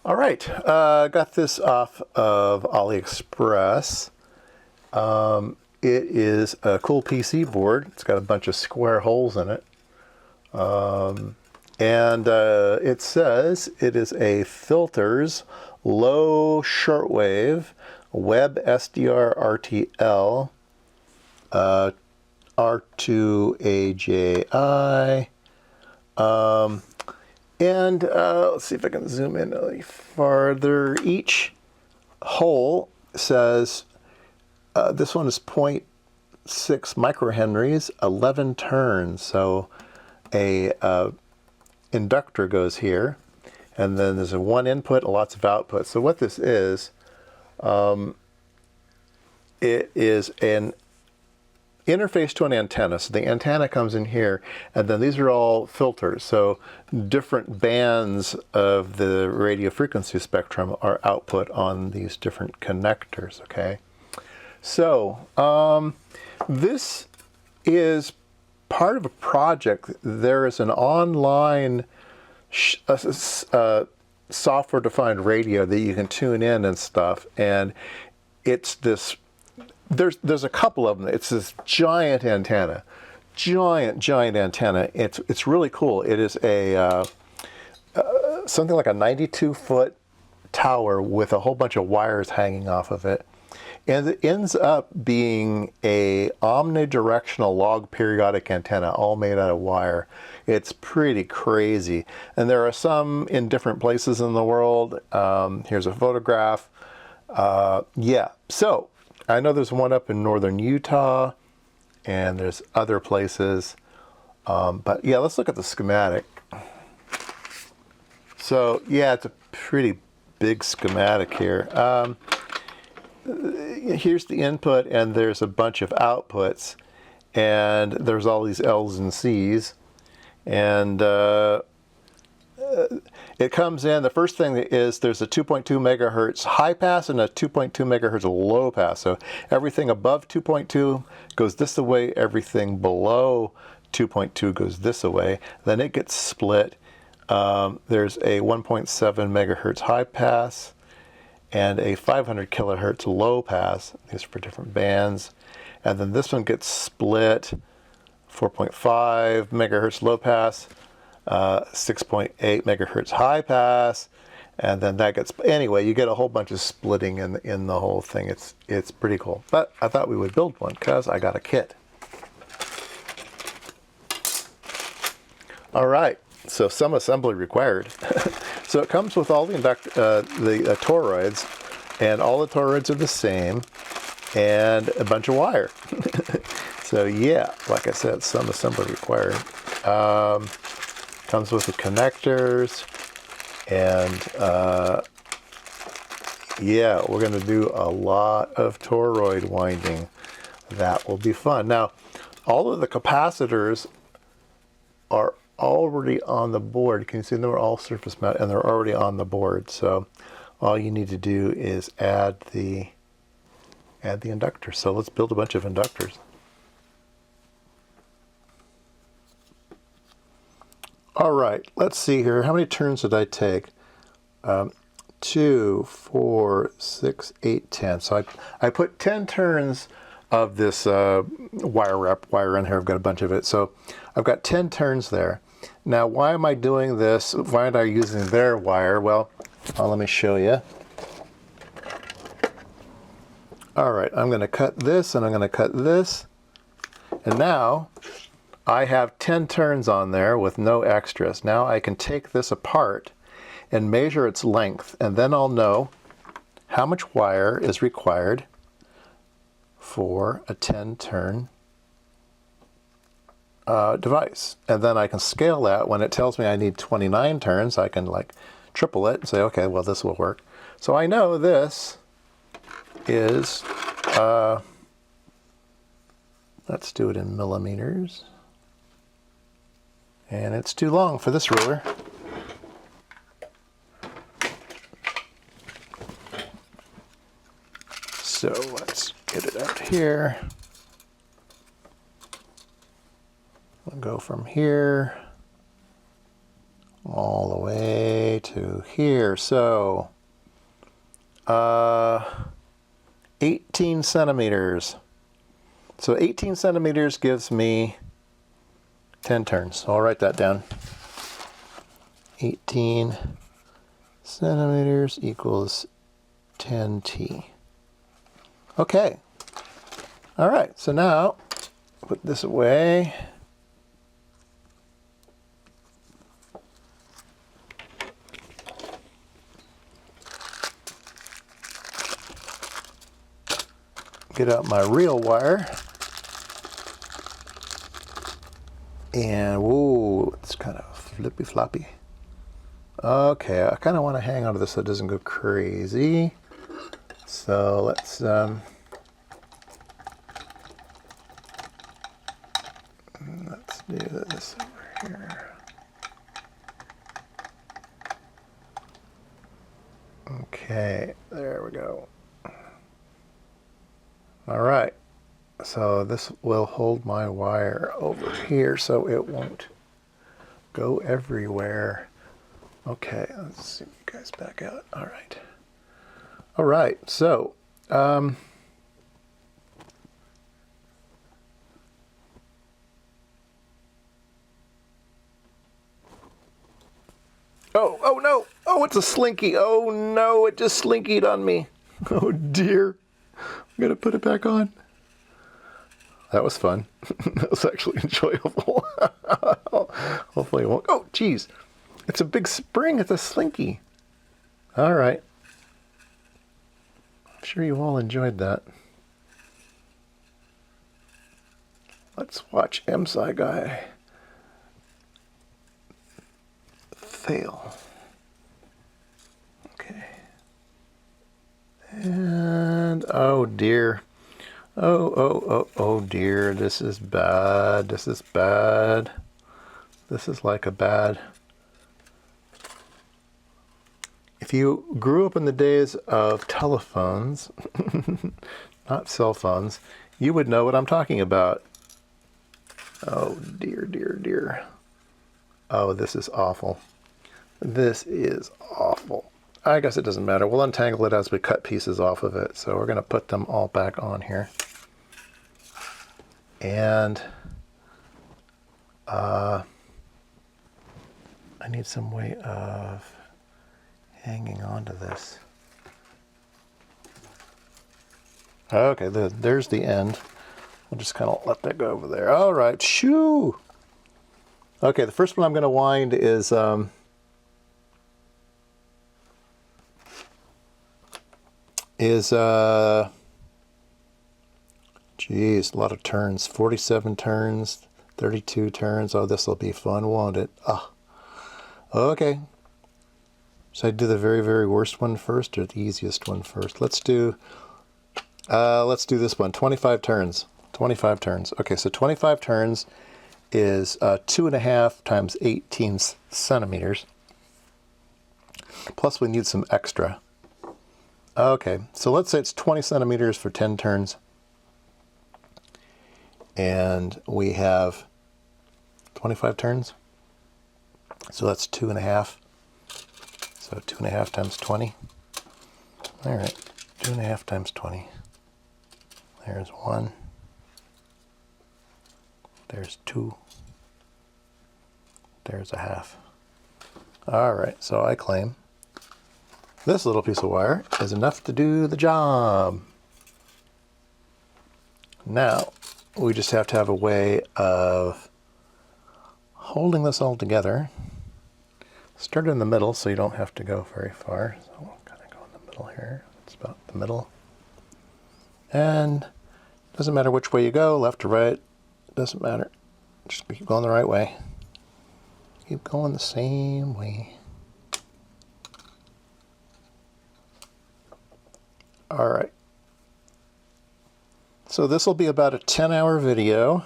All right, got this off of AliExpress. It is a cool PC board. It's got a bunch of square holes in it. And it says it is a filters low shortwave web SDR RTL R2AJI. And let's see if I can zoom in any farther. Each hole says this one is 0.6 microhenries, 11 turns. So a inductor goes here, and then there's a one input, lots of output. So what this is, it is an interface to an antenna. So the antenna comes in here, and then these are all filters. So different bands of the radio frequency spectrum are output on these different connectors, okay? So this is part of a project. There is an online software-defined radio that you can tune in and stuff, and it's this. There's a couple of them. It's this giant antenna, giant antenna. It's really cool. It is a something like a 92-foot tower with a whole bunch of wires hanging off of it, and it ends up being a omnidirectional log periodic antenna, all made out of wire. It's pretty crazy, and there are some in different places in the world. Here's a photograph. Yeah, so I know there's one up in northern Utah, and there's other places. But yeah, let's look at the schematic. So yeah, it's a pretty big schematic here. Here's the input, and there's a bunch of outputs, and there's all these L's and C's, and it comes in. The first thing is there's a 2.2 megahertz high pass and a 2.2 megahertz low pass. So everything above 2.2 goes this way, everything below 2.2 goes this way. Then it gets split. There's a 1.7 megahertz high pass and a 500 kilohertz low pass. These are for different bands. And then this one gets split, 4.5 megahertz low pass, 6.8 megahertz high pass, and then that gets, anyway, you get a whole bunch of splitting in the whole thing. It's pretty cool. But I thought we would build one because I got a kit. All right, so some assembly required. So it comes with all the toroids, and all the toroids are the same, and a bunch of wire. So yeah, like I said, some assembly required. Comes with the connectors, and yeah, we're going to do a lot of toroid winding. That will be fun. Now, all of the capacitors are already on the board. Can you see them are all surface mount, and they're already on the board. So all you need to do is add the inductor. So let's build a bunch of inductors. All right, let's see here. How many turns did I take? 2, 4, 6, 8, 10. So I put 10 turns of this wire in here. I've got a bunch of it. So I've got 10 turns there. Now, why am I doing this? Why am I using their wire? Well, let me show you. All right, I'm going to cut this, and I'm going to cut this. And now I have 10 turns on there with no extras. Now I can take this apart and measure its length, and then I'll know how much wire is required for a 10-turn device. And then I can scale that. When it tells me I need 29 turns, I can like triple it and say, okay, well, this will work. So I know this is, let's do it in millimeters. And it's too long for this ruler. So let's get it out here. We'll go from here all the way to here. here. So 18 centimeters. So 18 centimeters gives me 10 turns. So I'll write that down. 18 centimeters equals 10T. Okay. All right. So now put this away. Get out my real wire. And whoa, it's kind of flippy floppy. Okay, I kind of want to hang on to this so it doesn't go crazy. So let's do this over here. Okay, there we go. All right, so this will hold my wire over here so it won't go everywhere. Okay, let's see you guys back out. All right. All right, so oh no, oh, it's a slinky. Oh no, it just slinkied on me. Oh dear. I'm gonna put it back on. That was fun. That was actually enjoyable. Hopefully it won't. Oh, geez. It's a big spring. It's a slinky. All right. I'm sure you all enjoyed that. Let's watch IMSAI guy fail. Okay. And oh dear. Oh dear. This is bad. This is bad. This is like a bad. If you grew up in the days of telephones, not cell phones, you would know what I'm talking about. Oh dear, dear, dear. Oh, this is awful. This is awful. I guess it doesn't matter. We'll untangle it as we cut pieces off of it. So we're going to put them all back on here. And I need some way of hanging on to this. Okay, there's the end. We'll just kind of let that go over there. All right, shoo! Okay, the first one I'm going to wind is geez, a lot of turns. 47 turns, 32 turns. Oh, this will be fun, won't it? Ah, okay. Should I do the very, very worst one first or the easiest one first? Let's do this one. 25 turns. 25 turns. Okay, so 25 turns is 2.5 times 18 centimeters. Plus we need some extra. Okay, so let's say it's 20 centimeters for 10 turns. And we have 25 turns. So that's 2.5. So 2.5 times 20. All right, 2.5 times 20. There's 1. There's 2. There's a half. All right, so I claim this little piece of wire is enough to do the job. Now, we just have to have a way of holding this all together. Start in the middle so you don't have to go very far. So we'll kind of go in the middle here. It's about the middle. And it doesn't matter which way you go, left or right, it doesn't matter. Just keep going the right way. Keep going the same way. All right. So this will be about a 10-hour video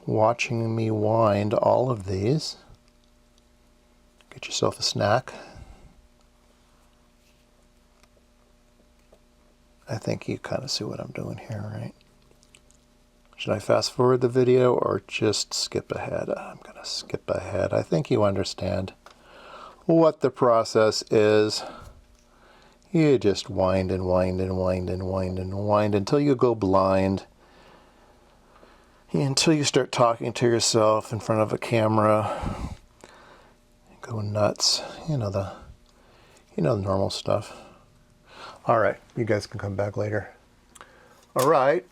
watching me wind all of these. Get yourself a snack. I think you kind of see what I'm doing here, right? Should I fast forward the video or just skip ahead? I'm going to skip ahead. I think you understand. what the process is. You just wind and wind and wind and wind and wind until you go blind. Until you start talking to yourself in front of a camera. Go nuts. You know the normal stuff. All right, you guys can come back later. All right,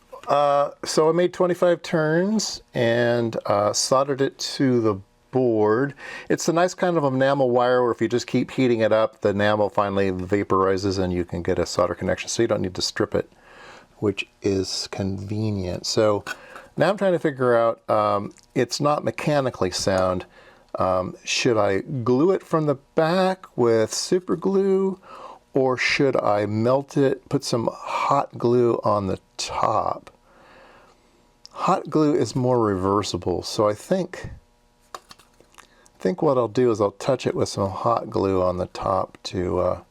so I made 25 turns and soldered it to the board. It's a nice kind of enamel wire where if you just keep heating it up, the enamel finally vaporizes and you can get a solder connection, so you don't need to strip it, which is convenient. So now I'm trying to figure out, it's not mechanically sound. Should I glue it from the back with super glue, or should I melt it, put some hot glue on the top? Hot glue is more reversible, so I think what I'll do is I'll touch it with some hot glue on the top to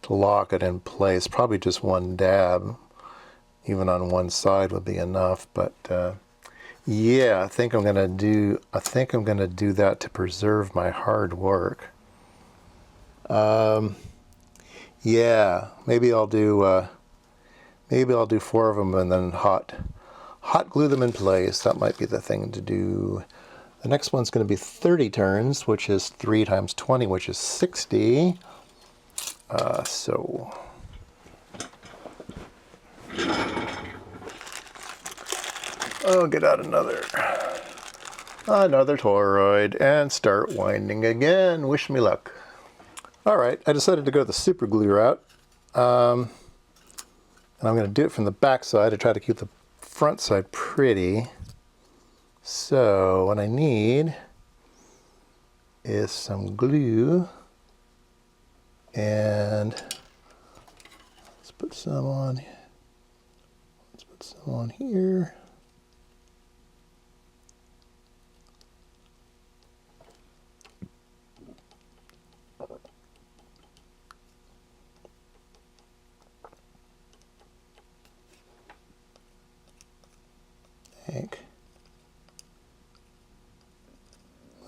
lock it in place. Probably just one dab, even on one side would be enough. But yeah, I think I'm gonna do that to preserve my hard work. Yeah, maybe I'll do 4 of them and then hot glue them in place. That might be the thing to do. The next one's going to be 30 turns, which is 3 times 20, which is 60. So I'll get out another toroid and start winding again. Wish me luck. All right, I decided to go the super glue route. And I'm going to do it from the back side to try to keep the front side pretty. So what I need is some glue, and let's put some on here.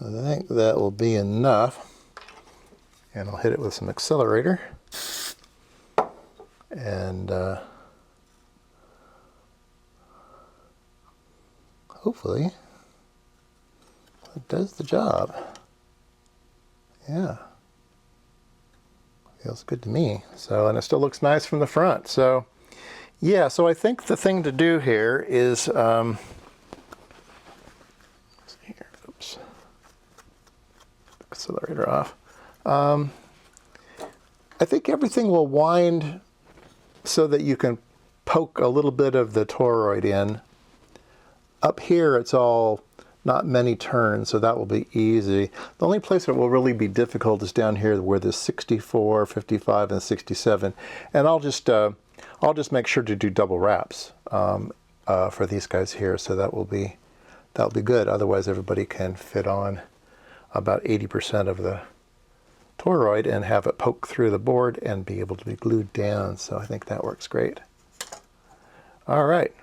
I think that will be enough, and I'll hit it with some accelerator, and hopefully it does the job. Yeah, feels good to me. So, and it still looks nice from the front. So yeah, so I think the thing to do here is oops, accelerator off. I think everything will wind so that you can poke a little bit of the toroid in. Up here it's all not many turns, so that will be easy. The only place that will really be difficult is down here where there's 64, 55, and 67. And I'll just make sure to do double wraps for these guys here, so that'll be good. Otherwise, everybody can fit on about 80% of the toroid and have it poke through the board and be able to be glued down. So I think that works great. All right.